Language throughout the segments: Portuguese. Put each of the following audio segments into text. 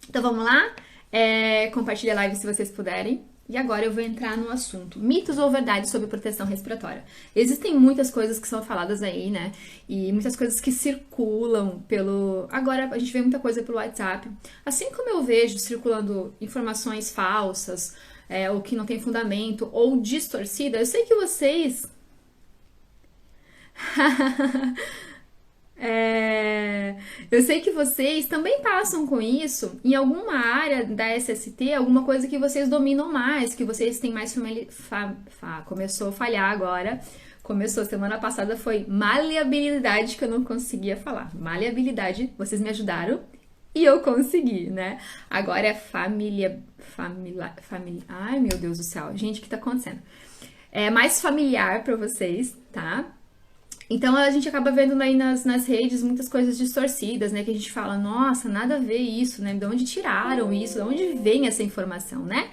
Então vamos lá? Compartilhe a live se vocês puderem. E agora eu vou entrar no assunto. Mitos ou verdades sobre proteção respiratória? Existem muitas coisas que são faladas aí, né? E muitas coisas que circulam pelo... Agora a gente vê muita coisa pelo WhatsApp. Assim como eu vejo circulando informações falsas, ou que não tem fundamento, ou distorcida, eu sei que vocês... É, eu sei que vocês também passam com isso em alguma área da SST, alguma coisa que vocês dominam mais, que vocês têm mais começou a falhar agora. Começou, semana passada foi maleabilidade que eu não conseguia falar. Maleabilidade, vocês me ajudaram e eu consegui, né? Agora é família. Ai, meu Deus do céu. Gente, o que tá acontecendo? É mais familiar pra vocês, tá? Então a gente acaba vendo aí nas redes muitas coisas distorcidas, né? Que a gente fala, nossa, nada a ver isso, né? De onde tiraram isso? De onde vem essa informação, né?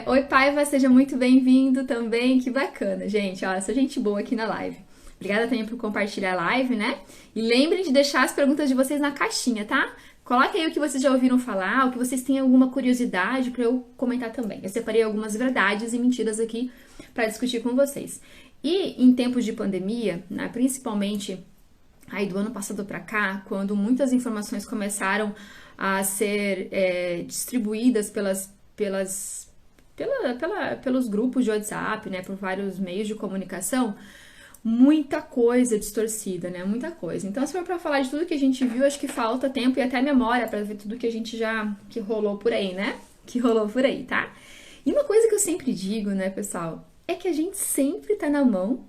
Oi, Paiva, seja muito bem-vindo também. Que bacana, gente. Ó, essa gente boa aqui na live. Obrigada também por compartilhar a live, né? E lembrem de deixar as perguntas de vocês na caixinha, tá? Coloquem aí o que vocês já ouviram falar, o que vocês têm alguma curiosidade para eu comentar também. Eu separei algumas verdades e mentiras aqui para discutir com vocês. E em tempos de pandemia, né, principalmente aí do ano passado para cá, quando muitas informações começaram a ser distribuídas pelos grupos de WhatsApp, né, por vários meios de comunicação, muita coisa distorcida, né, muita coisa. Então, se for para falar de tudo que a gente viu, acho que falta tempo e até memória para ver tudo que a gente que rolou por aí, né, que rolou por aí, tá? E uma coisa que eu sempre digo, né, pessoal, é que a gente sempre tá na mão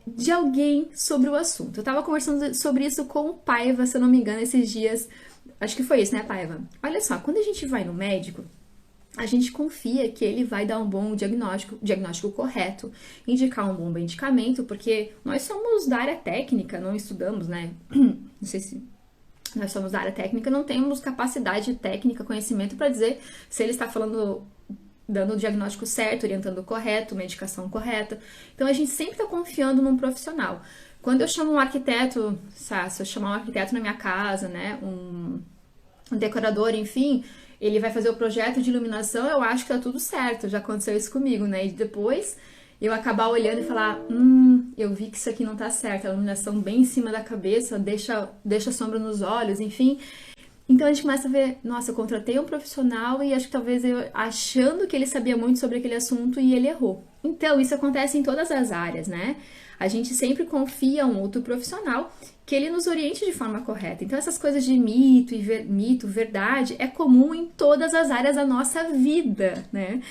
de alguém sobre o assunto. Eu tava conversando sobre isso com o Paiva, se eu não me engano, esses dias. Acho que foi isso, né, Paiva? Olha só, quando a gente vai no médico, a gente confia que ele vai dar um bom diagnóstico correto, indicar um bom medicamento, porque nós somos da área técnica, não estudamos, né? Não sei se nós somos da área técnica, não temos capacidade técnica, conhecimento para dizer se ele está dando o diagnóstico certo, orientando o correto, medicação correta. Então a gente sempre está confiando num profissional. Quando eu chamo um arquiteto, se eu chamar um arquiteto na minha casa, né, um decorador, enfim, ele vai fazer o projeto de iluminação, eu acho que tá tudo certo, já aconteceu isso comigo, né? E depois eu acabar olhando e falar, eu vi que isso aqui não tá certo, a iluminação bem em cima da cabeça, deixa sombra nos olhos, enfim. Então a gente começa a ver, nossa, eu contratei um profissional e acho que talvez eu achando que ele sabia muito sobre aquele assunto e ele errou. Então isso acontece em todas as áreas, né? A gente sempre confia em um outro profissional que ele nos oriente de forma correta. Então essas coisas de mito, verdade, é comum em todas as áreas da nossa vida, né?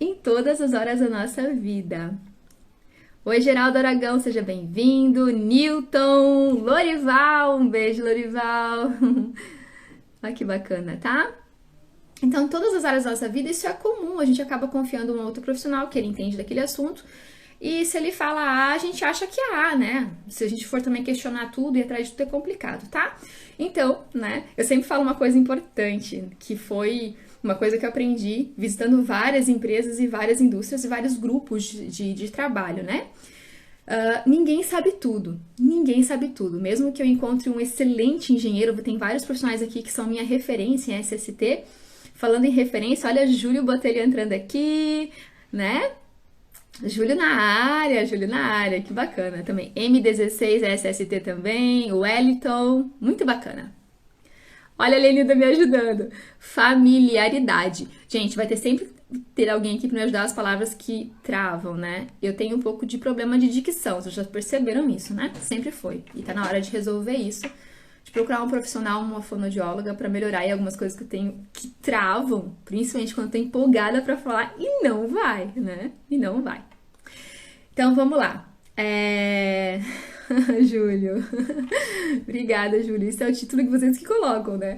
Em todas as áreas da nossa vida. Oi, Geraldo Aragão, seja bem-vindo. Newton, Lorival, um beijo, Lorival. Olha que bacana, tá? Então, em todas as áreas da nossa vida, isso é comum. A gente acaba confiando em um outro profissional que ele entende daquele assunto. E se ele fala A, a gente acha que é A, né? Se a gente for também questionar tudo e atrás de tudo é complicado, tá? Então, né? Eu sempre falo uma coisa importante, que foi uma coisa que eu aprendi visitando várias empresas e várias indústrias e vários grupos de trabalho, né? Ninguém sabe tudo, ninguém sabe tudo. Mesmo que eu encontre um excelente engenheiro, tem vários profissionais aqui que são minha referência em SST. Falando em referência, olha Júlio Botelho entrando aqui, né? Júlio na área, que bacana também. M16 SST também, o Wellington, muito bacana. Olha a Lenilda me ajudando. Familiaridade. Gente, vai ter sempre ter alguém aqui para me ajudar as palavras que travam, né? Eu tenho um pouco de problema de dicção, vocês já perceberam isso, né? Sempre foi. E tá na hora de resolver isso, de procurar um profissional, uma fonoaudióloga para melhorar aí algumas coisas que eu tenho que travam, principalmente quando eu tô empolgada para falar e não vai, né? E não vai. Então vamos lá. Júlio. Obrigada, Júlio. Isso é o título que vocês que colocam, né?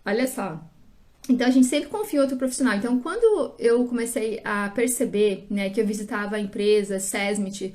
Olha só. Então a gente sempre confia em outro profissional. Então quando eu comecei a perceber, né, que eu visitava empresas, SESMIT,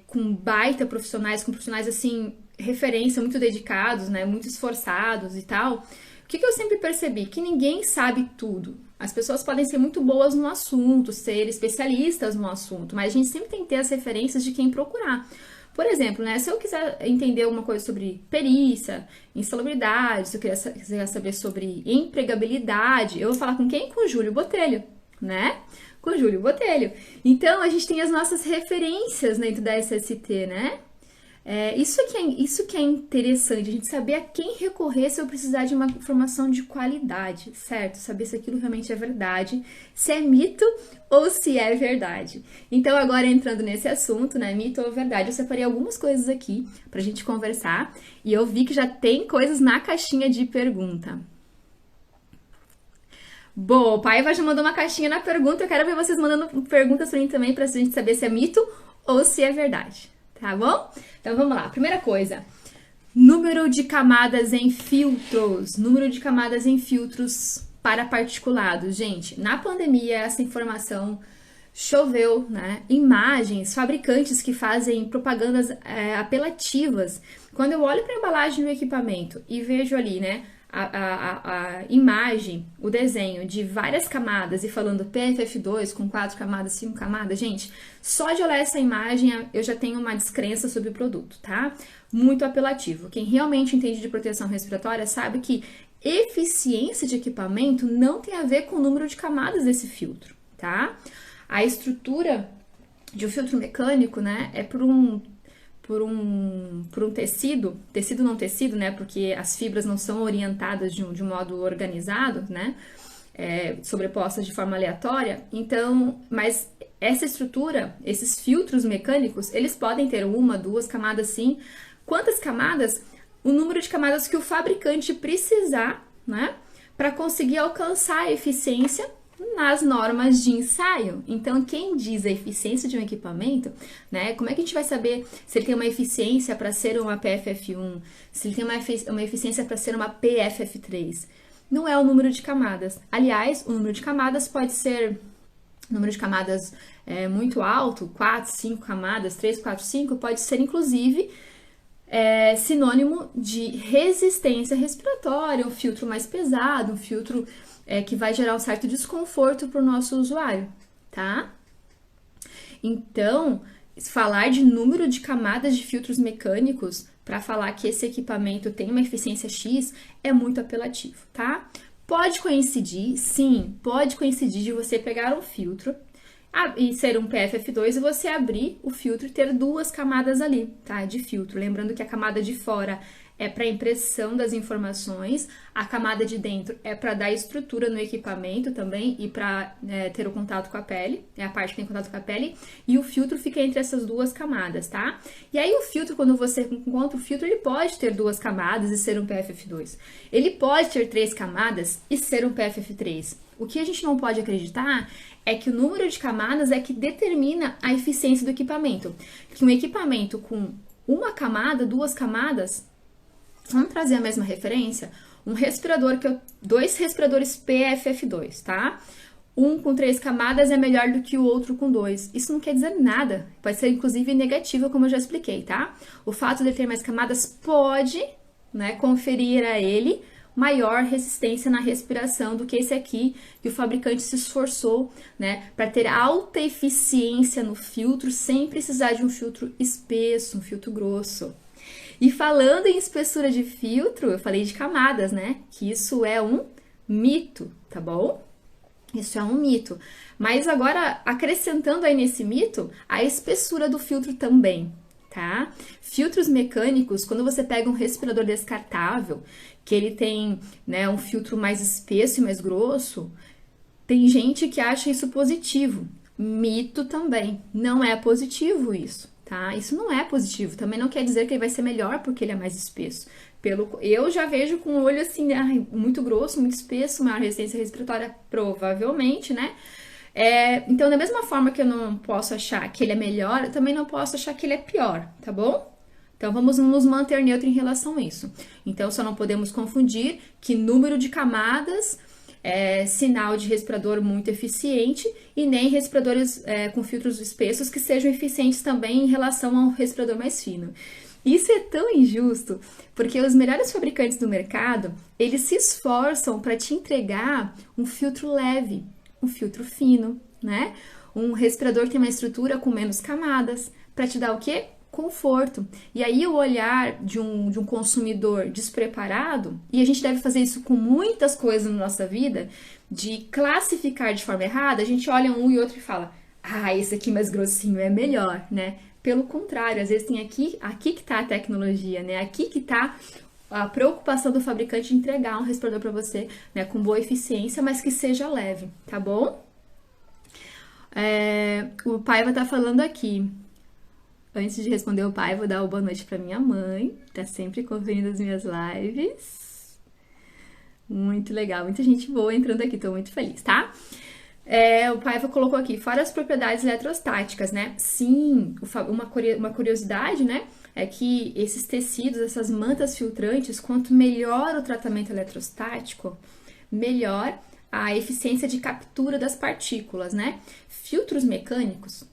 com baita profissionais, com profissionais assim, referência, muito dedicados, né, muito esforçados e tal, o que eu sempre percebi? Que ninguém sabe tudo. As pessoas podem ser muito boas no assunto, ser especialistas no assunto, mas a gente sempre tem que ter as referências de quem procurar. Por exemplo, né, se eu quiser entender alguma coisa sobre perícia, insalubridade, se eu quiser saber sobre empregabilidade, eu vou falar com quem? Com o Júlio Botelho, né? Com o Júlio Botelho. Então, a gente tem as nossas referências dentro da SST, né? Isso que é interessante, a gente saber a quem recorrer se eu precisar de uma informação de qualidade, certo? Saber se aquilo realmente é verdade, se é mito ou se é verdade. Então, agora entrando nesse assunto, né, mito ou verdade, eu separei algumas coisas aqui pra gente conversar e eu vi que já tem coisas na caixinha de pergunta. Bom, o Paiva já mandou uma caixinha na pergunta, eu quero ver vocês mandando perguntas pra mim também pra gente saber se é mito ou se é verdade. Tá bom? Então vamos lá. Primeira coisa, número de camadas em filtros. Número de camadas em filtros para particulados. Gente, na pandemia essa informação choveu, né? Imagens, fabricantes que fazem propagandas apelativas. Quando eu olho para a embalagem do equipamento e vejo ali, né? A imagem, o desenho de várias camadas e falando PFF2 com 4 camadas, 5 camadas, gente, só de olhar essa imagem eu já tenho uma descrença sobre o produto, tá? Muito apelativo. Quem realmente entende de proteção respiratória sabe que eficiência de equipamento não tem a ver com o número de camadas desse filtro, tá? A estrutura de um filtro mecânico, né, é por um tecido não tecido, né, porque as fibras não são orientadas de um modo organizado, né, sobrepostas de forma aleatória, então, mas essa estrutura, esses filtros mecânicos, eles podem ter 1, 2 camadas sim. Quantas camadas? O número de camadas que o fabricante precisar, né, para conseguir alcançar a eficiência nas normas de ensaio. Então, quem diz a eficiência de um equipamento, né? Como é que a gente vai saber se ele tem uma eficiência para ser uma PFF1, se ele tem uma eficiência para ser uma PFF3? Não é o número de camadas. Aliás, o número de camadas pode ser número de camadas muito alto, 4, 5 camadas, 3, 4, 5, pode ser inclusive sinônimo de resistência respiratória, um filtro mais pesado, um filtro que vai gerar um certo desconforto para o nosso usuário, tá? Então, falar de número de camadas de filtros mecânicos para falar que esse equipamento tem uma eficiência X é muito apelativo, tá? Pode coincidir, sim, pode coincidir de você pegar um filtro e ser um PFF2 e você abrir o filtro e ter 2 camadas ali, tá? De filtro. Lembrando que a camada de fora é para impressão das informações, a camada de dentro é para dar estrutura no equipamento também e para ter o contato com a pele, é a parte que tem contato com a pele, e o filtro fica entre essas 2 camadas, tá? E aí o filtro, quando você encontra o filtro, ele pode ter 2 camadas e ser um PFF2. Ele pode ter 3 camadas e ser um PFF3. O que a gente não pode acreditar é que o número de camadas é que determina a eficiência do equipamento. Que um equipamento com 1 camada, 2 camadas, vamos trazer a mesma referência? Um respirador, 2 respiradores PFF2, tá? Um com 3 camadas é melhor do que o outro com 2. Isso não quer dizer nada. Pode ser, inclusive, negativo, como eu já expliquei, tá? O fato de ele ter mais camadas pode, né, conferir a ele maior resistência na respiração do que esse aqui, que o fabricante se esforçou, né, para ter alta eficiência no filtro, sem precisar de um filtro espesso, um filtro grosso. E falando em espessura de filtro, eu falei de camadas, né? Que isso é um mito, tá bom? Isso é um mito. Mas agora, acrescentando aí nesse mito, a espessura do filtro também, tá? Filtros mecânicos, quando você pega um respirador descartável, que ele tem, né, um filtro mais espesso e mais grosso, tem gente que acha isso positivo. Mito também. Não é positivo isso. Tá? Isso não é positivo, também não quer dizer que ele vai ser melhor porque ele é mais espesso. Eu já vejo com o olho assim, muito grosso, muito espesso, maior resistência respiratória, provavelmente, né? Então, da mesma forma que eu não posso achar que ele é melhor, eu também não posso achar que ele é pior, tá bom? Então, vamos nos manter neutro em relação a isso. Então, só não podemos confundir que número de camadas sinal de respirador muito eficiente e nem respiradores com filtros espessos que sejam eficientes também em relação ao respirador mais fino. Isso é tão injusto, porque os melhores fabricantes do mercado, eles se esforçam para te entregar um filtro leve, um filtro fino, né? Um respirador que tem uma estrutura com menos camadas, para te dar o quê? conforto. E aí o olhar de um consumidor despreparado, e a gente deve fazer isso com muitas coisas na nossa vida, de classificar de forma errada, a gente olha um e outro e fala, ah, esse aqui mais grossinho é melhor, né? Pelo contrário, às vezes tem aqui que tá a tecnologia, né? Aqui que tá a preocupação do fabricante de entregar um respirador para você, né, com boa eficiência, mas que seja leve, tá bom? O Paiva tá falando aqui. Antes de responder o pai, vou dar uma boa noite para minha mãe, tá sempre conferindo as minhas lives. Muito legal, muita gente boa entrando aqui, tô muito feliz, tá? O Paiva colocou aqui, fora as propriedades eletrostáticas, né? Sim, uma curiosidade, né? É que esses tecidos, essas mantas filtrantes, quanto melhor o tratamento eletrostático, melhor a eficiência de captura das partículas, né? Filtros mecânicos,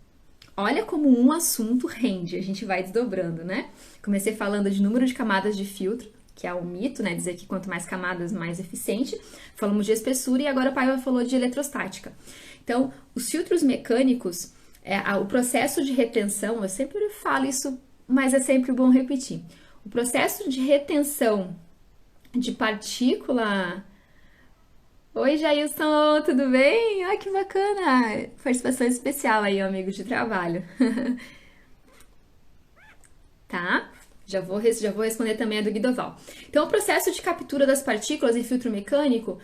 olha como um assunto rende, a gente vai desdobrando, né? Comecei falando de número de camadas de filtro, que é um mito, né? Dizer que quanto mais camadas, mais eficiente. Falamos de espessura e agora o Paiva falou de eletrostática. Então, os filtros mecânicos, o processo de retenção, eu sempre falo isso, mas é sempre bom repetir. O processo de retenção de partícula... Oi, Jailson, tudo bem? Ai, que bacana! Participação especial aí, amigo de trabalho. Tá? Já vou responder também a do Guidoval. Então, o processo de captura das partículas em filtro mecânico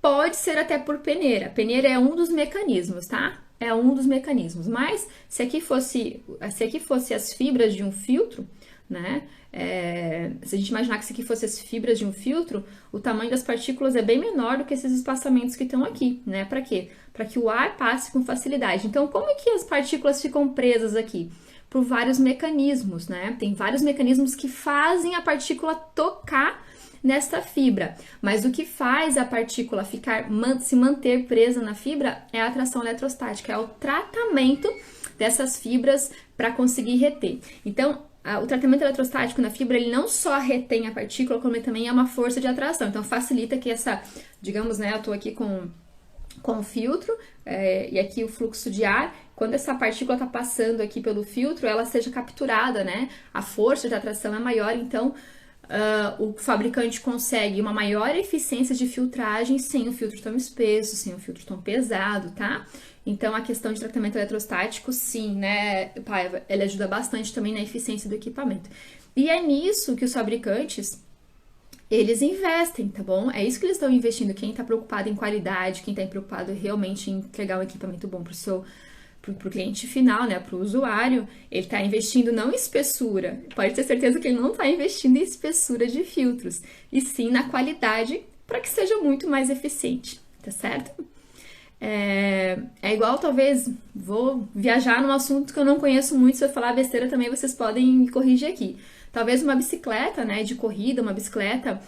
pode ser até por peneira. Peneira é um dos mecanismos, tá? É um dos mecanismos. Mas, se aqui fosse as fibras de um filtro, né? Se a gente imaginar que isso aqui fosse as fibras de um filtro, o tamanho das partículas é bem menor do que esses espaçamentos que estão aqui, né? Para quê? Para que o ar passe com facilidade. Então, como é que as partículas ficam presas aqui? Por vários mecanismos, né? Tem vários mecanismos que fazem a partícula tocar nesta fibra, mas o que faz a partícula se manter presa na fibra é a atração eletrostática, é o tratamento dessas fibras para conseguir reter. Então, o tratamento eletrostático na fibra, ele não só retém a partícula, como também é uma força de atração. Então, facilita que digamos, né, eu estou aqui com o filtro e aqui o fluxo de ar, quando essa partícula está passando aqui pelo filtro, ela seja capturada, né? A força de atração é maior, então o fabricante consegue uma maior eficiência de filtragem sem o filtro tão espesso, sem o filtro tão pesado, tá? Então, a questão de tratamento eletrostático, sim, né, Paiva, ele ajuda bastante também na eficiência do equipamento. E é nisso que os fabricantes, eles investem, tá bom? É isso que eles estão investindo. Quem está preocupado em qualidade, quem está preocupado realmente em entregar um equipamento bom pro cliente final, né, pro usuário, ele está investindo não em espessura. Pode ter certeza que ele não está investindo em espessura de filtros, e sim na qualidade para que seja muito mais eficiente, tá certo? É igual, talvez, vou viajar num assunto que eu não conheço muito, se eu falar besteira também vocês podem me corrigir aqui. Talvez uma bicicleta, né, de corrida, uma bicicleta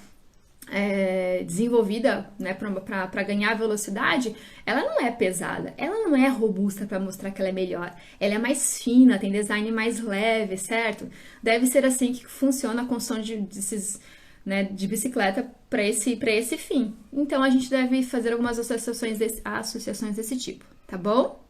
desenvolvida, né, para ganhar velocidade, ela não é pesada, ela não é robusta para mostrar que ela é melhor, ela é mais fina, tem design mais leve, certo? Deve ser assim que funciona a construção de bicicleta para esse fim. Então a gente deve fazer algumas associações desse tipo, tá bom?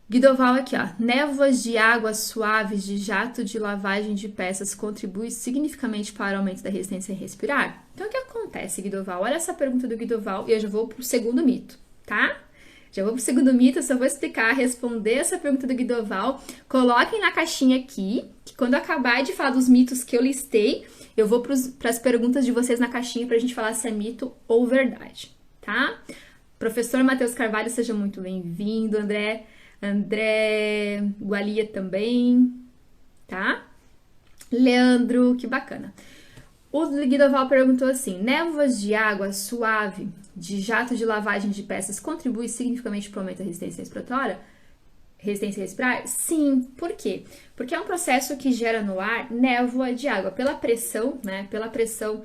Guidoval aqui, ó. Névoas de água suaves de jato de lavagem de peças contribui significativamente para o aumento da resistência em respirar? Então, o que acontece, Guidoval? Olha essa pergunta do Guidoval e eu já vou pro segundo mito, tá? Já vou pro segundo mito, eu só vou explicar, responder essa pergunta do Guidoval. Coloquem na caixinha aqui, que quando eu acabar de falar dos mitos que eu listei, eu vou para as perguntas de vocês na caixinha pra gente falar se é mito ou verdade, tá? Professor Matheus Carvalho, seja muito bem-vindo, André Gualia também, tá? Leandro, que bacana. O Guidoval perguntou assim, névoas de água suave de jato de lavagem de peças contribui significativamente para o aumento da resistência respiratória? Resistência respirar? Sim. Por quê? Porque é um processo que gera no ar névoa de água. Pela pressão, né? Pela pressão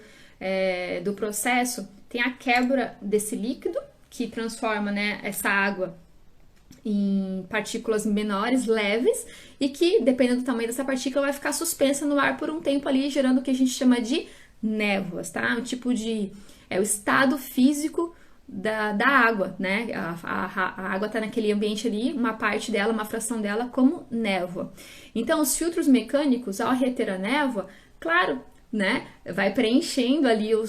do processo, tem a quebra desse líquido que transforma, né, essa água em partículas menores, leves, e que, dependendo do tamanho dessa partícula, vai ficar suspensa no ar por um tempo ali, gerando o que a gente chama de névoas, tá? Um tipo de... é o estado físico da água, né? A água está naquele ambiente ali, uma parte dela, uma fração dela, como névoa. Então, os filtros mecânicos, ao reter a névoa, claro, né? Vai preenchendo ali o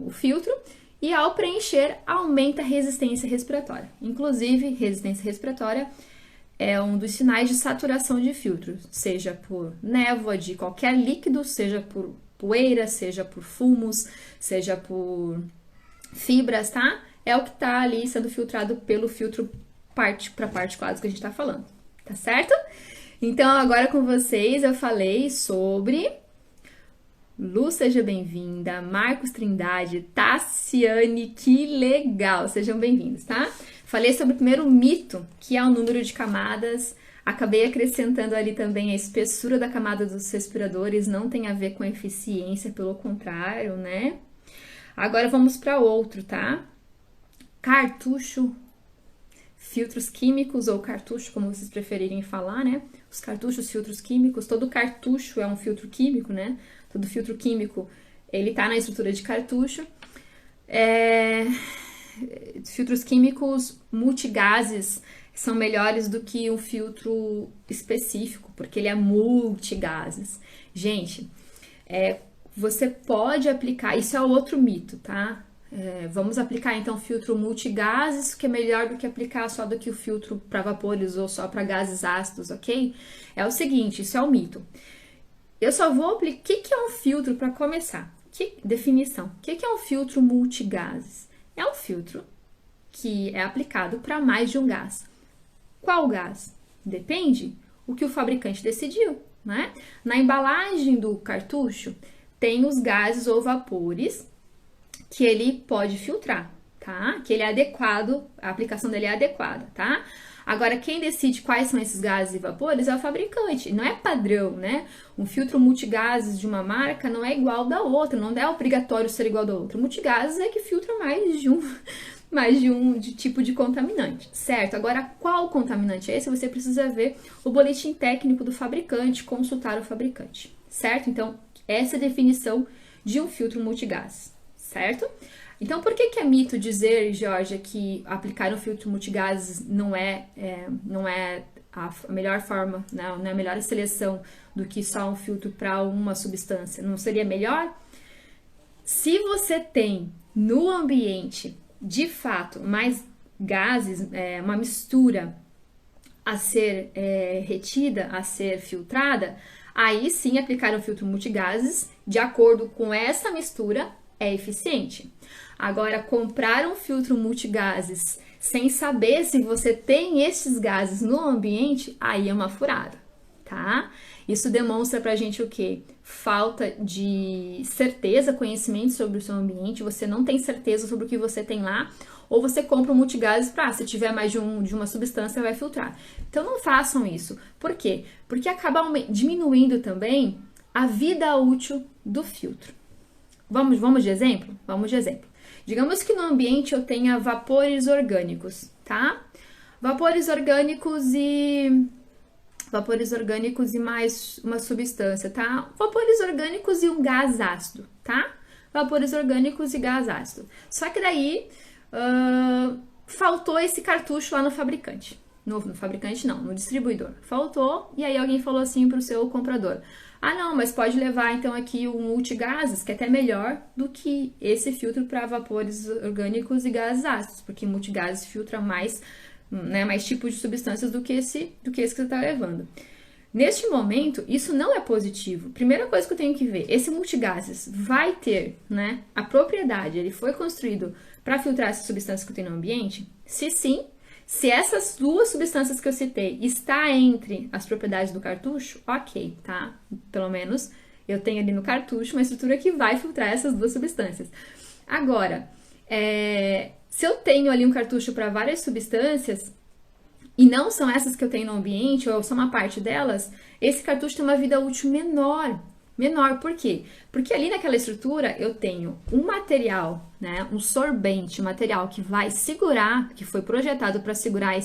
filtro e ao preencher aumenta a resistência respiratória. Inclusive, resistência respiratória é um dos sinais de saturação de filtro, seja por névoa de qualquer líquido, seja por poeira, seja por fumos, seja por fibras, tá? É o que tá ali sendo filtrado pelo filtro para particulados que a gente tá falando, tá certo? Então, agora com vocês eu falei sobre Lu, seja bem-vinda, Marcos Trindade, Tassiane, que legal, sejam bem-vindos, tá? Falei sobre o primeiro mito, que é o número de camadas. Acabei acrescentando ali também a espessura da camada dos respiradores, não tem a ver com eficiência, pelo contrário, né? Agora vamos para outro, tá? Cartucho, filtros químicos ou cartucho, como vocês preferirem falar, né? Os cartuchos, filtros químicos, todo cartucho é um filtro químico, né? Todo filtro químico, ele tá na estrutura de cartucho. Filtros químicos multigases são melhores do que um filtro específico, porque ele é multigases. Gente, você pode aplicar, isso é outro mito, tá? Vamos aplicar então filtro multigases, que é melhor do que aplicar só do que o filtro para vapores ou só para gases ácidos, ok? É o seguinte, isso é um mito. Eu só vou aplicar. O que é um filtro para começar? Definição. O que é um filtro multigases? É um filtro que é aplicado para mais de um gás. Qual gás? Depende o que o fabricante decidiu, né? Na embalagem do cartucho tem os gases ou vapores que ele pode filtrar, tá? Que ele é adequado, a aplicação dele é adequada, tá? Agora, quem decide quais são esses gases e vapores é o fabricante, não é padrão, né? Um filtro multigases de uma marca não é igual da outra, não é obrigatório ser igual da outra. Multigases é que filtra mais de um tipo de contaminante, certo? Agora, qual contaminante é esse? Você precisa ver o boletim técnico do fabricante, consultar o fabricante, certo? Então, essa é a definição de um filtro multigases, certo? Então, por que é mito dizer, Georgia, que aplicar um filtro multigases não é a melhor forma, não é a melhor seleção do que só um filtro para uma substância? Não seria melhor? Se você tem no ambiente, de fato, mais gases, uma mistura a ser retida, a ser filtrada, aí sim aplicar um filtro multigases de acordo com essa mistura é eficiente. Agora, comprar um filtro multigases sem saber se você tem esses gases no ambiente, aí é uma furada, tá? Isso demonstra pra gente o quê? Falta de certeza, conhecimento sobre o seu ambiente, você não tem certeza sobre o que você tem lá, ou você compra um multigases para, se tiver mais de uma substância, vai filtrar. Então, não façam isso. Por quê? Porque acaba diminuindo também a vida útil do filtro. Vamos de exemplo? Vamos de exemplo. Digamos que no ambiente eu tenha vapores orgânicos, tá? Vapores orgânicos e mais uma substância, tá? Vapores orgânicos e um gás ácido, tá? Vapores orgânicos e gás ácido. Só que daí faltou esse cartucho lá no fabricante. No fabricante não, no distribuidor. Faltou e aí alguém falou assim para o seu comprador: ah, não, mas pode levar então aqui o multigases, que é até melhor do que esse filtro para vapores orgânicos e gases ácidos, porque multigases filtra mais, né, mais tipos de substâncias do que esse que você está levando. Neste momento, isso não é positivo. Primeira coisa que eu tenho que ver, esse multigases vai ter, né, a propriedade, ele foi construído para filtrar essas substâncias que eu tenho no ambiente? Se sim, se essas duas substâncias que eu citei está entre as propriedades do cartucho, ok, tá? Pelo menos eu tenho ali no cartucho uma estrutura que vai filtrar essas duas substâncias. Agora, se eu tenho ali um cartucho para várias substâncias e não são essas que eu tenho no ambiente, ou são uma parte delas, esse cartucho tem uma vida útil menor. Menor, por quê? Porque ali naquela estrutura eu tenho um material, né, um sorbente, um material que vai segurar, que foi projetado para segurar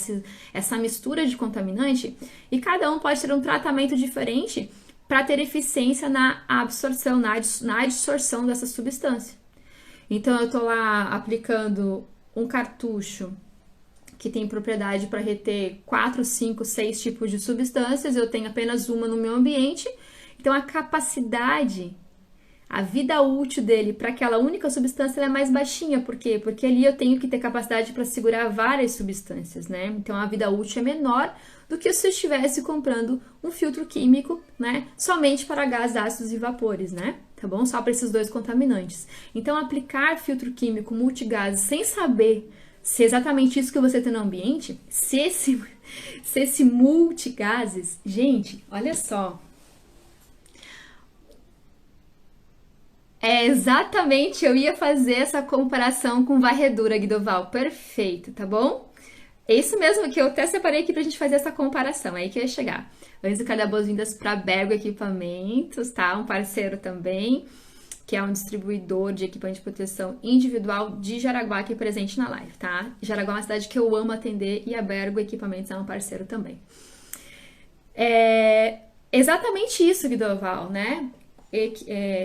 essa mistura de contaminante, e cada um pode ter um tratamento diferente para ter eficiência na absorção, na adsorção dessa substância. Então eu tô lá aplicando um cartucho que tem propriedade para reter 4, 5, 6 tipos de substâncias, eu tenho apenas uma no meu ambiente. Então a capacidade, a vida útil dele para aquela única substância é mais baixinha. Por quê? Porque ali eu tenho que ter capacidade para segurar várias substâncias, né? Então a vida útil é menor do que se eu estivesse comprando um filtro químico, né? Somente para gases, ácidos e vapores, né? Tá bom? Só para esses dois contaminantes. Então aplicar filtro químico multigases sem saber se é exatamente isso que você tem no ambiente, se esse multigases, gente, olha só. É exatamente, eu ia fazer essa comparação com varredura, Guidoval. Perfeito, tá bom? É isso mesmo que eu até separei aqui pra gente fazer essa comparação, é aí que eu ia chegar. Antes de dar boas-vindas para Bergo Equipamentos, tá? Um parceiro também, que é um distribuidor de equipamento de proteção individual de Jaraguá, aqui presente na live, tá? Jaraguá é uma cidade que eu amo atender e a Bergo Equipamentos é um parceiro também. É exatamente isso, Guidoval, né?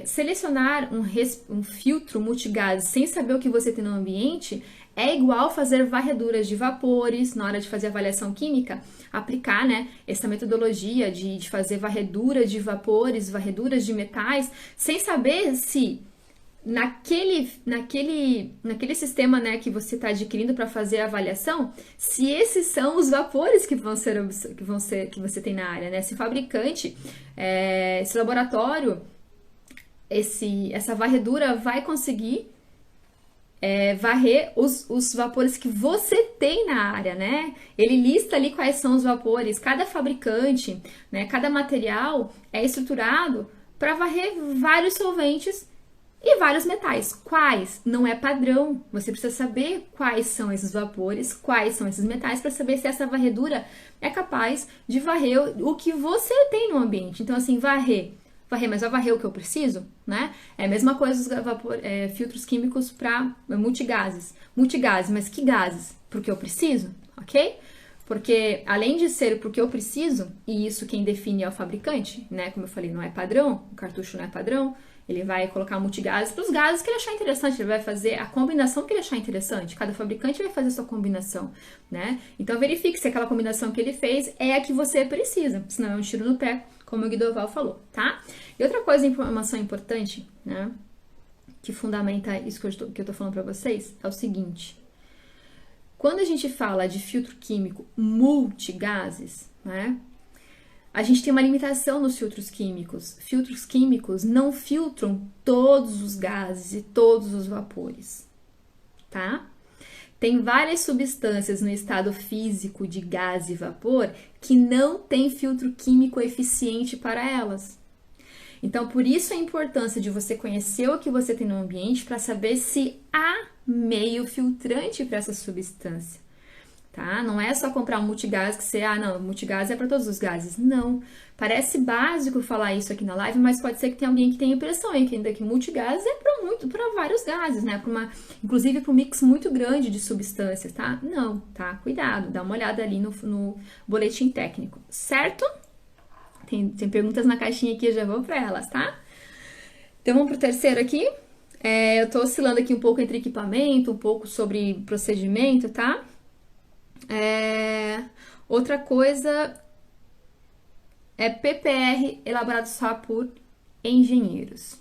Selecionar um filtro multigás sem saber o que você tem no ambiente é igual fazer varreduras de vapores na hora de fazer avaliação química, aplicar, né, essa metodologia de fazer varredura de vapores, varreduras de metais, sem saber se naquele sistema, né, que você está adquirindo para fazer a avaliação, se esses são os vapores que você tem na área, né? Se o fabricante, esse laboratório, essa varredura vai conseguir varrer os vapores que você tem na área, né? Ele lista ali quais são os vapores. Cada fabricante, né, cada material é estruturado para varrer vários solventes e vários metais. Quais? Não é padrão. Você precisa saber quais são esses vapores, quais são esses metais, para saber se essa varredura é capaz de varrer o que você tem no ambiente. Então, assim, varrer, mas vai varrer o que eu preciso, né? É a mesma coisa os filtros químicos para multigases. Multigases, mas que gases? Porque eu preciso, ok? Porque além de ser porque eu preciso, e isso quem define é o fabricante, né? Como eu falei, não é padrão, o cartucho não é padrão, ele vai colocar multigases para os gases que ele achar interessante, ele vai fazer a combinação que ele achar interessante. Cada fabricante vai fazer a sua combinação, né? Então verifique se aquela combinação que ele fez é a que você precisa, senão é um tiro no pé, como o Guidoval falou, tá? E outra coisa, informação importante, né, que fundamenta isso que eu tô falando para vocês, é o seguinte. Quando a gente fala de filtro químico multigases, né, a gente tem uma limitação nos filtros químicos. Filtros químicos não filtram todos os gases e todos os vapores, tá? Tem várias substâncias no estado físico de gás e vapor que não tem filtro químico eficiente para elas. Então, por isso a importância de você conhecer o que você tem no ambiente para saber se há meio filtrante para essa substância. Tá? Não é só comprar um multigás que você, não, multigás é para todos os gases. Não. Parece básico falar isso aqui na live, mas pode ser que tenha alguém que tenha impressão que ainda que multigás é para vários gases, né? Inclusive para um mix muito grande de substâncias, tá? Não, tá? Cuidado, dá uma olhada ali no boletim técnico, certo? Tem perguntas na caixinha aqui, eu já vou para elas, tá? Então vamos pro terceiro aqui. Eu tô oscilando aqui um pouco entre equipamento, um pouco sobre procedimento, tá? Outra coisa é PPR elaborado só por engenheiros,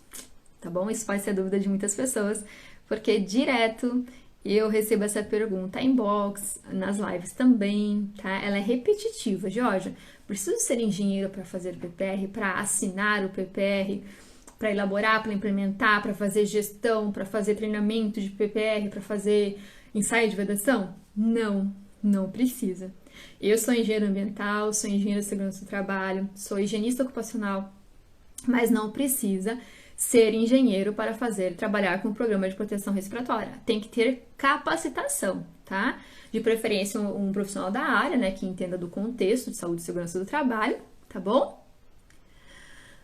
tá bom? Isso pode ser a dúvida de muitas pessoas, porque direto eu recebo essa pergunta em box, nas lives também, tá? Ela é repetitiva, Georgia. Preciso ser engenheiro para fazer o PPR, para assinar o PPR, para elaborar, para implementar, para fazer gestão, para fazer treinamento de PPR, para fazer ensaio de vedação? Não precisa. Eu sou engenheiro ambiental, sou engenheiro de segurança do trabalho, sou higienista ocupacional, mas não precisa ser engenheiro para trabalhar com o programa de proteção respiratória. Tem que ter capacitação, tá? De preferência um profissional da área, né, que entenda do contexto de saúde e segurança do trabalho, tá bom?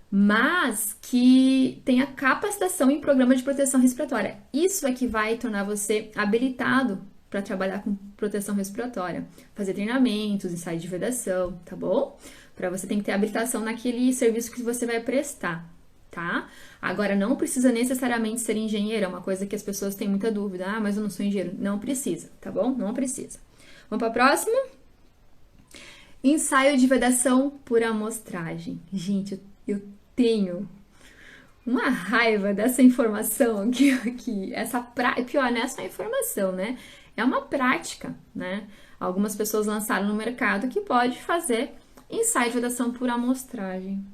Mas que tenha capacitação em programa de proteção respiratória. Isso é que vai tornar você habilitado para trabalhar com proteção respiratória, fazer treinamentos, ensaios de vedação, tá bom? Para você tem que ter habilitação naquele serviço que você vai prestar, tá? Agora, não precisa necessariamente ser engenheiro, é uma coisa que as pessoas têm muita dúvida. Ah, mas eu não sou engenheiro. Não precisa, tá bom? Não precisa. Vamos para a próxima? Ensaio de vedação por amostragem. Gente, eu tenho uma raiva dessa informação pior, não é só informação, né? É uma prática, né? Algumas pessoas lançaram no mercado que pode fazer ensaio de vedação por amostragem.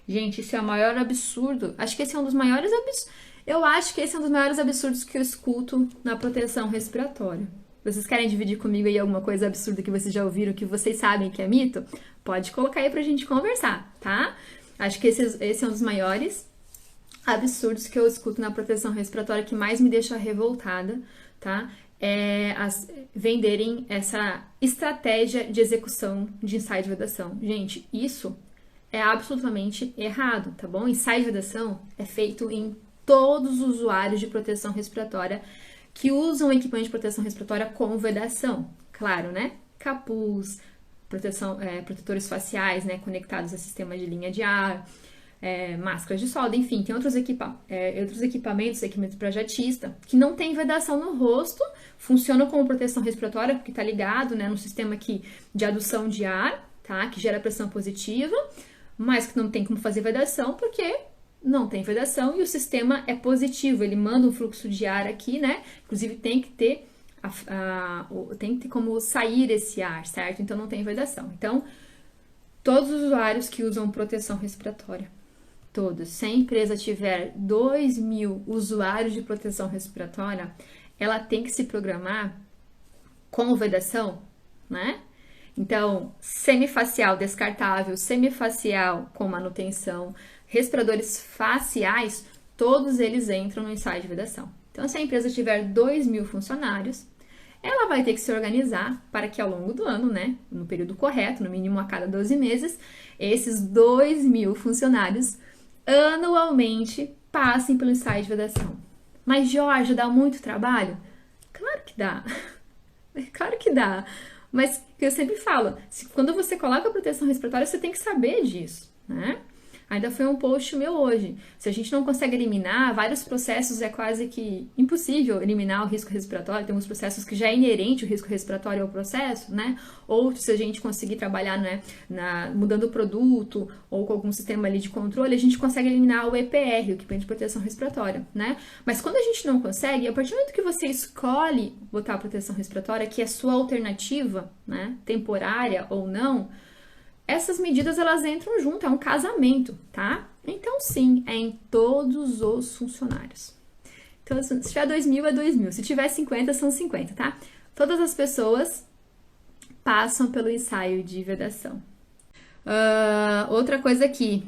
Gente, isso é o maior absurdo. Acho que esse é um dos maiores absurdos. Eu acho que esse é um dos maiores absurdos que eu escuto na proteção respiratória. Vocês querem dividir comigo aí alguma coisa absurda que vocês já ouviram, que vocês sabem que é mito? Pode colocar aí pra gente conversar, tá? Acho que esse é um dos maiores absurdos que eu escuto na proteção respiratória, que mais me deixa revoltada, tá? Venderem essa estratégia de execução de ensaio de vedação. Gente, isso é absolutamente errado, tá bom? Ensaio de vedação é feito em todos os usuários de proteção respiratória que usam equipamento de proteção respiratória com vedação. Claro, né? Capuz, protetores faciais, né? Conectados a sistema de linha de ar, máscaras de solda, enfim, tem outros equipamentos para jatista, que não tem vedação no rosto, funcionam como proteção respiratória, porque está ligado, né, no sistema aqui de adução de ar, tá? Que gera pressão positiva, mas que não tem como fazer vedação, porque não tem vedação e o sistema é positivo, ele manda um fluxo de ar aqui, né? Inclusive tem que ter como sair esse ar, certo? Então não tem vedação. Então, todos os usuários que usam proteção respiratória, todos, se a empresa tiver 2.000 usuários de proteção respiratória, ela tem que se programar com vedação, né? Então, semifacial descartável, semifacial com manutenção, respiradores faciais, todos eles entram no ensaio de vedação. Então, se a empresa tiver 2.000 funcionários, ela vai ter que se organizar para que ao longo do ano, né, no período correto, no mínimo a cada 12 meses, esses 2.000 funcionários anualmente passem pelo ensaio de vedação. Mas, Jorge, dá muito trabalho? Claro que dá. Claro que dá. Mas, eu sempre falo, quando você coloca a proteção respiratória, você tem que saber disso, né? Ainda foi um post meu hoje. Se a gente não consegue eliminar vários processos, é quase que impossível eliminar o risco respiratório. Tem uns processos que já é inerente o risco respiratório ao processo, né? Outros, se a gente conseguir trabalhar, né, mudando o produto ou com algum sistema ali de controle, a gente consegue eliminar o EPR, o equipamento de proteção respiratória, né? Mas quando a gente não consegue, a partir do momento que você escolhe botar a proteção respiratória, que é sua alternativa, né, temporária ou não, essas medidas elas entram junto, é um casamento, tá? Então sim, é em todos os funcionários. Então, se tiver 2.000 é 2.000, se tiver 50 são 50, tá? Todas as pessoas passam pelo ensaio de vedação. Outra coisa aqui,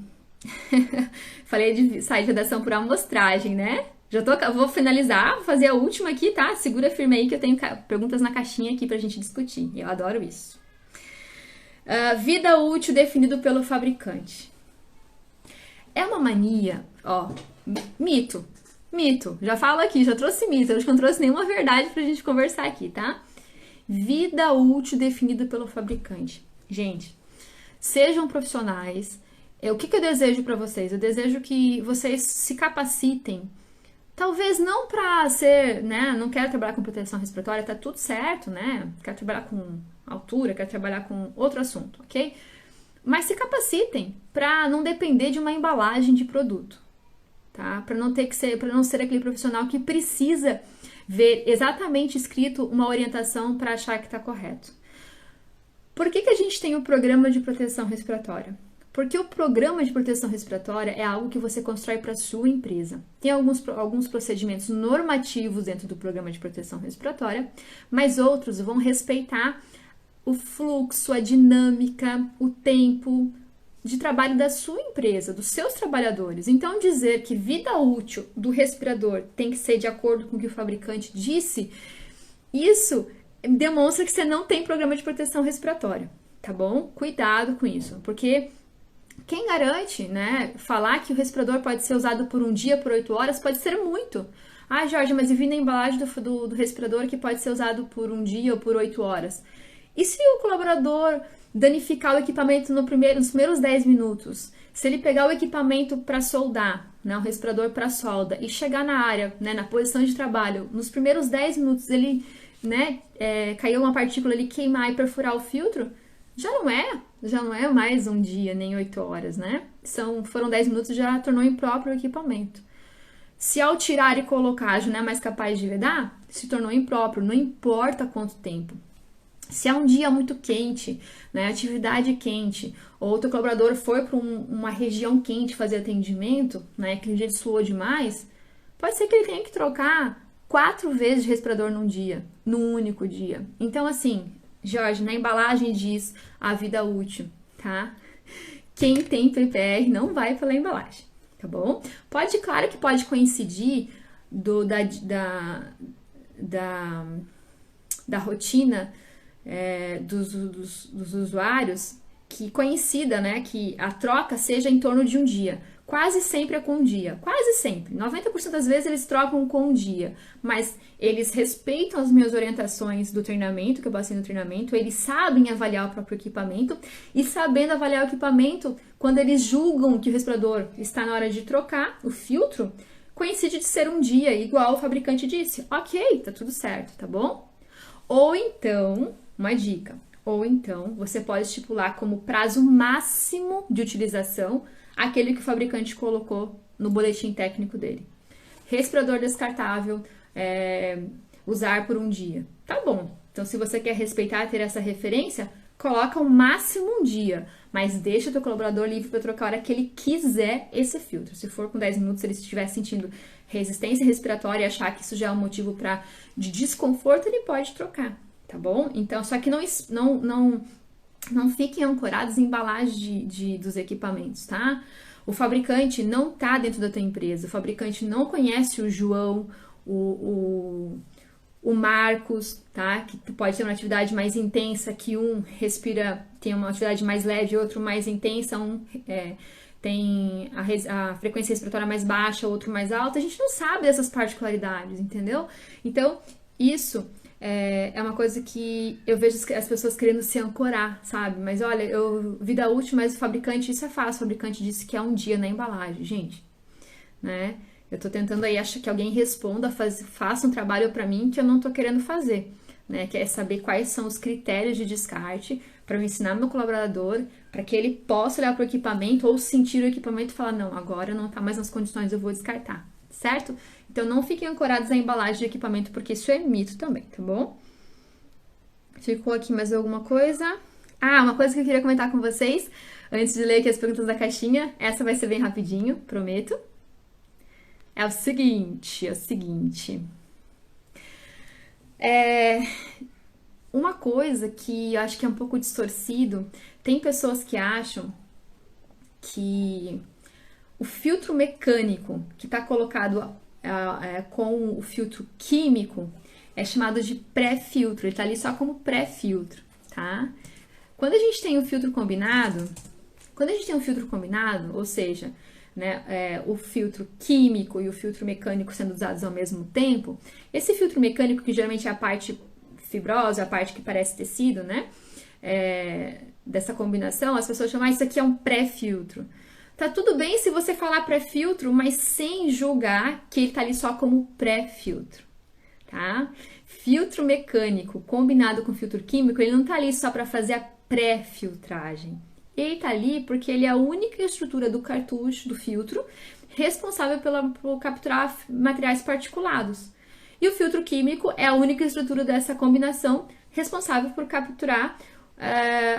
falei de ensaio de vedação por amostragem, né? Vou finalizar, vou fazer a última aqui, tá? Segura firme aí que eu tenho perguntas na caixinha aqui pra gente discutir, eu adoro isso. Vida útil definido pelo fabricante. É uma mania, mito, já falo aqui, já trouxe mito, acho que não trouxe nenhuma verdade pra gente conversar aqui, tá? Vida útil definida pelo fabricante. Gente, sejam profissionais. O que eu desejo pra vocês? Eu desejo que vocês se capacitem. Talvez não pra ser, né, não quero trabalhar com proteção respiratória, tá tudo certo, né? Quero trabalhar com altura, quero trabalhar com outro assunto, ok? Mas se capacitem para não depender de uma embalagem de produto, tá? Para não ser aquele profissional que precisa ver exatamente escrito uma orientação para achar que está correto. Por que a gente tem o programa de proteção respiratória? Porque o programa de proteção respiratória é algo que você constrói para a sua empresa. Tem alguns procedimentos normativos dentro do programa de proteção respiratória, mas outros vão respeitar o fluxo, a dinâmica, o tempo de trabalho da sua empresa, dos seus trabalhadores. Então, dizer que vida útil do respirador tem que ser de acordo com o que o fabricante disse, isso demonstra que você não tem programa de proteção respiratória, tá bom? Cuidado com isso, porque quem garante, né, falar que o respirador pode ser usado por um dia, por 8 horas, pode ser muito. Ah, Jorge, mas eu vi na embalagem do respirador que pode ser usado por um dia ou por 8 horas. E se o colaborador danificar o equipamento nos primeiros 10 minutos, se ele pegar o equipamento para soldar, né, o respirador para solda, e chegar na área, né, na posição de trabalho, nos primeiros 10 minutos ele, né, caiu uma partícula ali, queimar e perfurar o filtro, já não é mais um dia, nem 8 horas, né? Foram 10 minutos, já tornou impróprio o equipamento. Se ao tirar e colocar já não é mais capaz de vedar, se tornou impróprio, não importa quanto tempo. Se é um dia muito quente, né, atividade quente, ou o teu colaborador foi para uma região quente fazer atendimento, né, que o dia suou demais, pode ser que ele tenha que trocar 4 vezes de respirador num único dia. Então, assim, Jorge, na embalagem diz a vida útil, tá? Quem tem PPR não vai pela embalagem, tá bom? Claro que pode coincidir da rotina dos usuários, que coincida, né, que a troca seja em torno de um dia. Quase sempre é com um dia, quase sempre. 90% das vezes eles trocam com um dia, mas eles respeitam as minhas orientações do treinamento, que eu passei no treinamento, eles sabem avaliar o próprio equipamento, e sabendo avaliar o equipamento, quando eles julgam que o respirador está na hora de trocar o filtro, coincide de ser um dia, igual o fabricante disse. Ok, tá tudo certo, tá bom? Ou então, uma dica, você pode estipular como prazo máximo de utilização aquele que o fabricante colocou no boletim técnico dele. Respirador descartável, usar por um dia. Tá bom. Então, se você quer respeitar, ter essa referência, coloca o máximo um dia, mas deixa o teu colaborador livre para trocar a hora que ele quiser esse filtro. Se for com 10 minutos, se ele estiver sentindo resistência respiratória e achar que isso já é um motivo de desconforto, ele pode trocar, tá bom? Então, só que não fiquem ancorados em embalagem dos equipamentos, tá? O fabricante não tá dentro da tua empresa, o fabricante não conhece o João, o Marcos, tá? Que pode ter uma atividade mais intensa, que um tem uma atividade mais leve, outro mais intensa, tem a frequência respiratória mais baixa, outro mais alta. A gente não sabe dessas particularidades, entendeu? Então, isso é uma coisa que eu vejo as pessoas querendo se ancorar, sabe? Mas olha, vida útil, mas o fabricante, isso é fácil, o fabricante disse que é um dia na embalagem, gente, né? Eu tô tentando aí, acho que alguém responda, faça um trabalho para mim que eu não tô querendo fazer, né? Que é saber quais são os critérios de descarte para eu ensinar meu colaborador, para que ele possa olhar para o equipamento ou sentir o equipamento e falar, não, agora não tá mais nas condições, eu vou descartar, certo? Então, não fiquem ancorados à embalagem de equipamento, porque isso é mito também, tá bom? Ficou aqui mais alguma coisa? Uma coisa que eu queria comentar com vocês, antes de ler aqui as perguntas da caixinha, essa vai ser bem rapidinho, prometo. É o seguinte, uma coisa que eu acho que é um pouco distorcido, tem pessoas que acham que o filtro mecânico que está colocado com o filtro químico é chamado de pré-filtro, ele está ali só como pré-filtro, tá? Quando a gente tem um filtro combinado, ou seja, né, o filtro químico e o filtro mecânico sendo usados ao mesmo tempo, esse filtro mecânico, que geralmente é a parte fibrosa, a parte que parece tecido, né, dessa combinação, as pessoas chamam, isso aqui é um pré-filtro. Tá tudo bem se você falar pré-filtro, mas sem julgar que ele tá ali só como pré-filtro, tá? Filtro mecânico combinado com filtro químico, ele não tá ali só para fazer a pré-filtragem. Ele tá ali porque ele é a única estrutura do cartucho, do filtro, responsável por capturar materiais particulados. E o filtro químico é a única estrutura dessa combinação responsável por capturar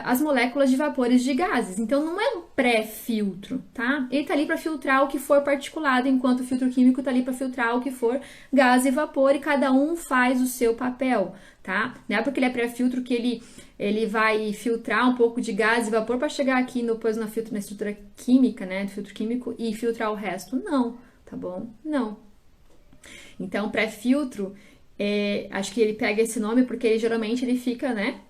as moléculas de vapores de gases. Então, não é um pré-filtro, tá? Ele tá ali para filtrar o que for particulado, enquanto o filtro químico tá ali para filtrar o que for gás e vapor, e cada um faz o seu papel, tá? Não é porque ele é pré-filtro que ele vai filtrar um pouco de gás e vapor para chegar aqui depois na estrutura química, né, do filtro químico, e filtrar o resto. Não, tá bom? Não. Então, pré-filtro, acho que ele pega esse nome porque geralmente ele fica, né,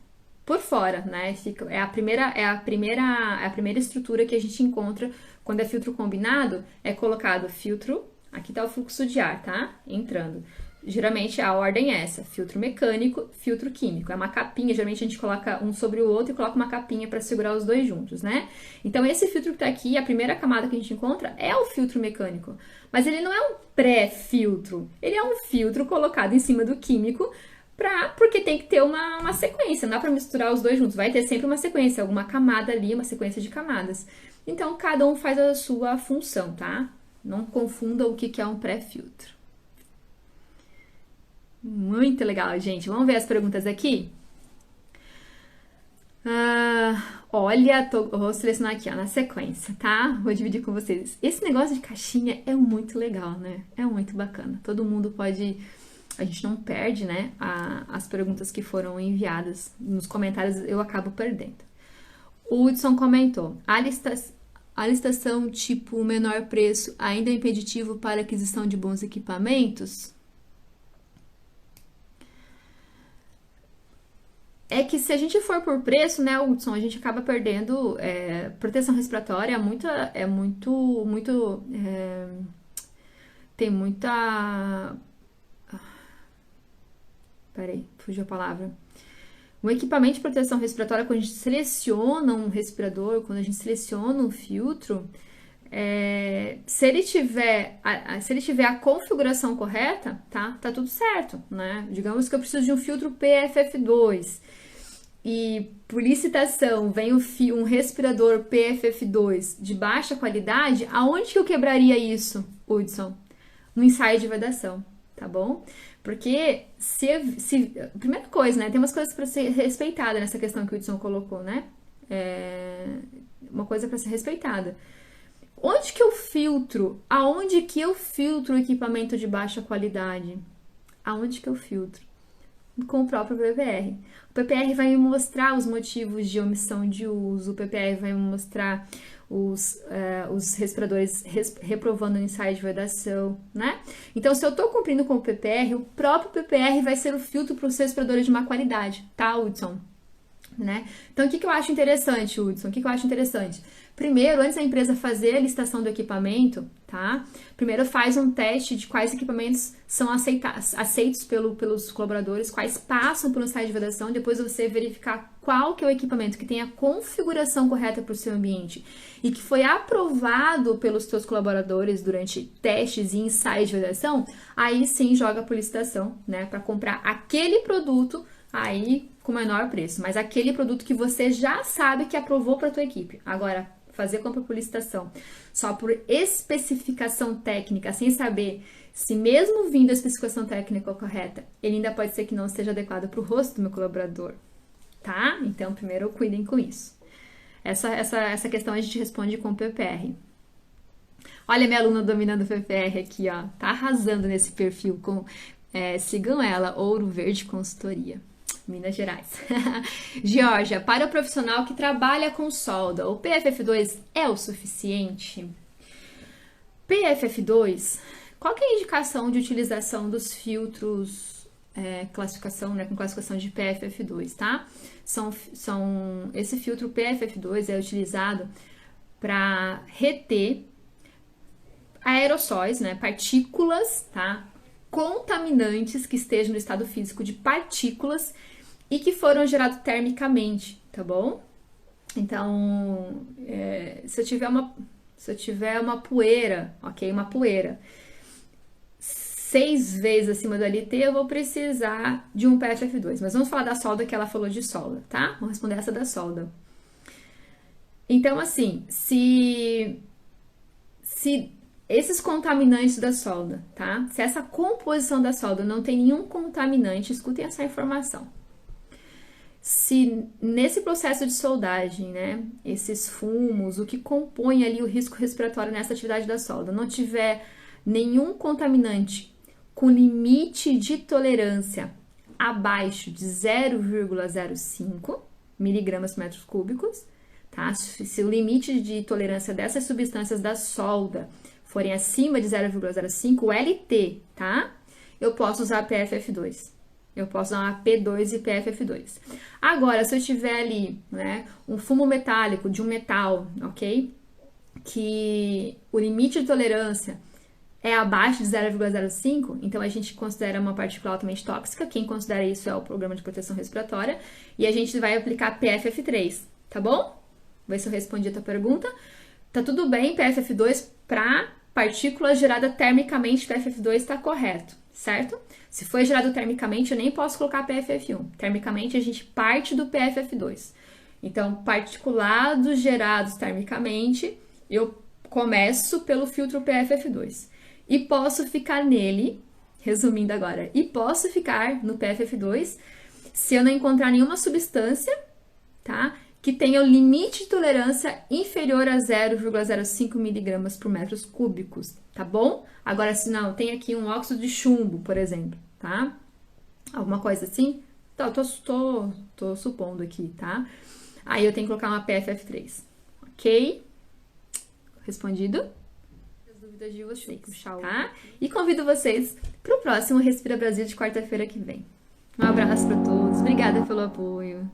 por fora, né? É a primeira estrutura que a gente encontra quando é filtro combinado, é colocado filtro, aqui tá o fluxo de ar, tá? Entrando. Geralmente a ordem é essa: filtro mecânico, filtro químico. É uma capinha, geralmente a gente coloca um sobre o outro e coloca uma capinha para segurar os dois juntos, né? Então esse filtro que tá aqui, a primeira camada que a gente encontra é o filtro mecânico. Mas ele não é um pré-filtro, ele é um filtro colocado em cima do químico porque tem que ter uma sequência, não dá para misturar os dois juntos, vai ter sempre uma sequência, alguma camada ali, uma sequência de camadas. Então cada um faz a sua função, tá? Não confunda o que é um pré-filtro. Muito legal, gente. Vamos ver as perguntas aqui? Olha, vou selecionar aqui, ó, na sequência, tá? Vou dividir com vocês. Esse negócio de caixinha é muito legal, né? É muito bacana. Todo mundo pode... A gente não perde, né? As perguntas que foram enviadas. Nos comentários eu acabo perdendo. O Hudson comentou: a licitação tipo menor preço ainda é impeditivo para aquisição de bons equipamentos? É que se a gente for por preço, né, Hudson, a gente acaba perdendo proteção respiratória, tem muita... Peraí, fugiu a palavra. O equipamento de proteção respiratória, quando a gente seleciona um respirador, quando a gente seleciona um filtro, se ele tiver a configuração correta, tá tudo certo, né? Digamos que eu preciso de um filtro PFF2 e por licitação vem um respirador PFF2 de baixa qualidade, aonde que eu quebraria isso, Hudson? No ensaio de vedação, tá bom? Porque primeira coisa, né? Tem umas coisas para ser respeitada nessa questão que o Hudson colocou, né? Uma coisa para ser respeitada. Onde que eu filtro? Aonde que eu filtro o equipamento de baixa qualidade? Aonde que eu filtro? Com o próprio PPR. O PPR vai me mostrar os motivos de omissão de uso, o PPR vai me mostrar os respiradores reprovando o ensaio de vedação, né? Então, se eu estou cumprindo com o PPR, o próprio PPR vai ser o filtro para os respiradores de má qualidade, tá, Hudson? Né? Então, o que eu acho interessante, Hudson? O que eu acho interessante? Primeiro, antes da empresa fazer a licitação do equipamento, tá? Primeiro faz um teste de quais equipamentos são aceitos pelos colaboradores, quais passam por um ensaio de vedação, depois você verificar qual que é o equipamento que tem a configuração correta para o seu ambiente e que foi aprovado pelos seus colaboradores durante testes e ensaios de vedação, aí sim joga por licitação, né? Para comprar aquele produto aí com menor preço, mas aquele produto que você já sabe que aprovou para a tua equipe. Agora, fazer compra por licitação só por especificação técnica, sem saber se mesmo vindo a especificação técnica correta, ele ainda pode ser que não esteja adequado para o rosto do meu colaborador, tá? Então, primeiro, cuidem com isso. Essa questão a gente responde com o PPR. Olha minha aluna dominando o PPR aqui, ó. Tá arrasando nesse perfil. Sigam ela, Ouro Verde Consultoria. Minas Gerais. Georgia, para o profissional que trabalha com solda, o PFF2 é o suficiente? PFF2, qual que é a indicação de utilização dos filtros classificação, né, com classificação de PFF2, tá? Esse filtro PFF2 é utilizado para reter aerossóis, né, partículas, tá? Contaminantes que estejam no estado físico de partículas e que foram gerados termicamente, tá bom? Então, se eu tiver uma poeira, ok? Uma poeira 6 vezes acima do LT, eu vou precisar de um PFF2. Mas vamos falar da solda, que ela falou de solda, tá? Vamos responder essa da solda. Então, assim, se esses contaminantes da solda, tá? Se essa composição da solda não tem nenhum contaminante, escutem essa informação. Se nesse processo de soldagem, né, esses fumos, o que compõe ali o risco respiratório nessa atividade da solda, não tiver nenhum contaminante com limite de tolerância abaixo de 0,05 miligramas por metros cúbicos, tá? Se o limite de tolerância dessas substâncias da solda forem acima de 0,05, o LT, tá? Eu posso usar PFF2. Eu posso usar uma P2 e PFF2. Agora, se eu tiver ali, né, um fumo metálico de um metal, ok? Que o limite de tolerância é abaixo de 0,05, então a gente considera uma partícula altamente tóxica. Quem considera isso é o Programa de Proteção Respiratória. E a gente vai aplicar PFF3, tá bom? Vê se eu respondi a tua pergunta. Tá tudo bem, PFF2 para partícula gerada termicamente, PFF2 está correto, certo? Se foi gerado termicamente, eu nem posso colocar PFF1. Termicamente, a gente parte do PFF2. Então, particulados gerados termicamente, eu começo pelo filtro PFF2. E posso ficar nele, resumindo agora, e posso ficar no PFF2 se eu não encontrar nenhuma substância, tá? Que tenha o limite de tolerância inferior a 0,05 miligramas por metros cúbicos, tá bom? Agora, se não, tem aqui um óxido de chumbo, por exemplo, tá? Alguma coisa assim? Tá, tô supondo aqui, tá? Aí eu tenho que colocar uma PFF3, ok? Respondido? As dúvidas de vocês, tá? E convido vocês para o próximo Respira Brasil de quarta-feira que vem. Um abraço para todos, obrigada pelo apoio.